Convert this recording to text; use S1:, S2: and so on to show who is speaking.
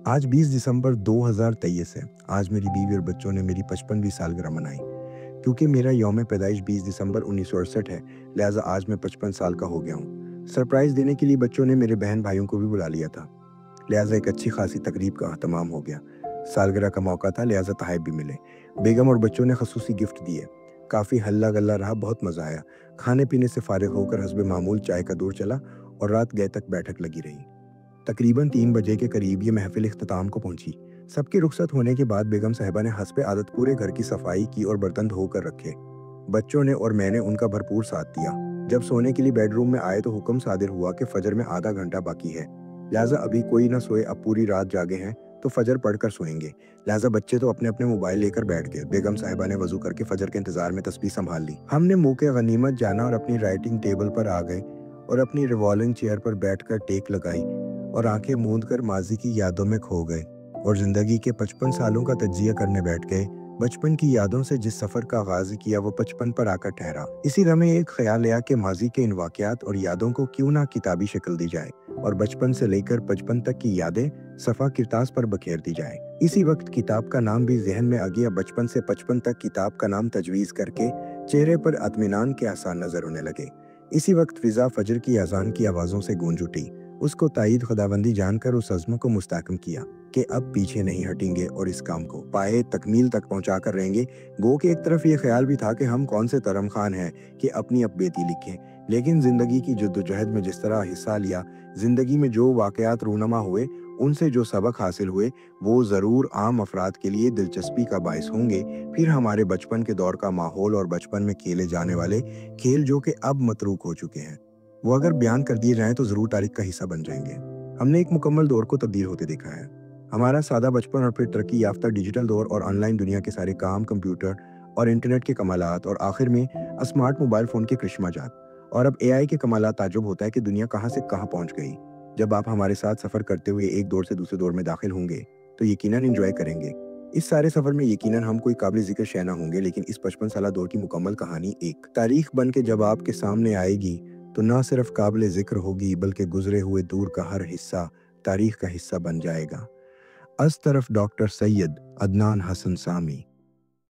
S1: आज 20 दिसंबर 2023 है। आज मेरी बीवी और बच्चों ने मेरी 55वीं सालगिरह मनाई। क्योंकि मेरा यौम पैदाइश 20 दिसंबर 1968 है, लिहाजा आज मैं 55 साल का हो गया हूँ। सरप्राइज़ देने के लिए बच्चों ने मेरे बहन-भाइयों को भी बुला लिया था, लिहाजा एक अच्छी खासी तकरीब का अहतमाम हो गया। सालगिरह का मौका था, लिहाजा तोहफ़े भी मिले। बेगम और बच्चों ने ख़ुसूसी गिफ्ट दिए। काफ़ी हल्ला-गल्ला रहा, बहुत मज़ा आया। खाने-पीने से फ़ारिग होकर हस्बे मामूल चाय का दौर चला और रात गए तक बैठक लगी रही। तकरीबन 3 बजे के करीब ये महफ़िल इख्तिताम को पहुंची। सबकी रुखसत होने के बाद बेगम साहिबा ने हस्ब आदत पूरे घर की सफाई की और बर्तन धोकर रखे। बच्चों ने और मैंने उनका भरपूर साथ दिया। जब सोने के लिए बेडरूम में आए तो हुक्म सादिर हुआ कि फजर में आधा घंटा बाकी है, लिहाजा अभी कोई ना सोए। अब पूरी रात जागे हैं तो फजर पढ़कर सोएंगे। लिहाजा बच्चे तो अपने अपने मोबाइल लेकर बैठ गए। बेगम साहिबा ने वजू करके फजर के इंतजार में तस्बीह संभाल ली। हमने मुंह के गनीमत जाना और अपनी राइटिंग टेबल पर आ गए और अपनी रिवॉल्विंग चेयर पर बैठकर टेक लगाई और आंखें मूंद कर माजी की यादों में खो गए और जिंदगी के 55 सालों का तज्जिया करने बैठ गए। बचपन की यादों से जिस सफर का आगाज किया वो 55 पर आकर ठहरा। इसी रमे एक ख्याल आया कि माजी के इन वाकयात और यादों को क्यों ना किताबी शक्ल दी जाए और बचपन से लेकर 55 तक की यादें सफा किरतास पर बखेर दी जाए। इसी वक्त किताब का नाम भी जहन में आ गया। बचपन से 55 तक किताब का नाम तजवीज करके चेहरे पर अत्मीनान के आसार नजर होने लगे। इसी वक्त फिजा फजर की अजान की आवाजों से गूंज उठी। उसको ताईद खुदाबंदी जानकर उस अज़्म को मुस्तहकम किया कि अब पीछे नहीं हटेंगे और इस काम को पाए तकमील तक पहुंचा कर रहेंगे। गो कि एक तरफ ये ख्याल भी था कि हम कौन से तरम खान हैं कि अपनी अब बेटी लिखें, लेकिन ज़िंदगी की जद्दोजहद में जिस तरह हिस्सा लिया, ज़िंदगी में जो वाक़यात रूनमा हुए, उनसे जो सबक हासिल हुए, वो ज़रूर आम अफराद के लिए दिलचस्पी का बायस होंगे। फिर हमारे बचपन के दौर का माहौल और बचपन में खेले जाने वाले खेल जो कि अब मतरूक हो चुके हैं, वो अगर बयान कर दिए जाएं तो ज़रूर तारीख का हिस्सा बन जाएंगे। हमने एक मुकम्मल दौर को तब्दील होते देखा है। हमारा सादा बचपन और फिर तरक्की याफ्ता डिजिटल दौर और ऑनलाइन दुनिया के सारे काम, कंप्यूटर और इंटरनेट के कमालात और आखिर में स्मार्ट मोबाइल फ़ोन के करिश्माजात और अब एआई के कमालात। ताज्जुब होता है कि दुनिया कहाँ से कहाँ पहुँच गई। जब आप हमारे साथ सफ़र करते हुए एक दौर से दूसरे दौर में दाखिल होंगे तो यकीनन एंजॉय करेंगे। इस सारे सफ़र में यकीनन हम कोई काबिल ज़िक्र शय ना होंगे, लेकिन इस 55 साला दौर की मुकम्मल कहानी एक तारीख बन के जब आपके सामने आएगी तो ना सिर्फ काबिल ज़िक्र होगी बल्कि गुजरे हुए दूर का हर हिस्सा तारीख का हिस्सा बन जाएगा। अस तरफ डॉक्टर सैयद अदनान हसन सामी।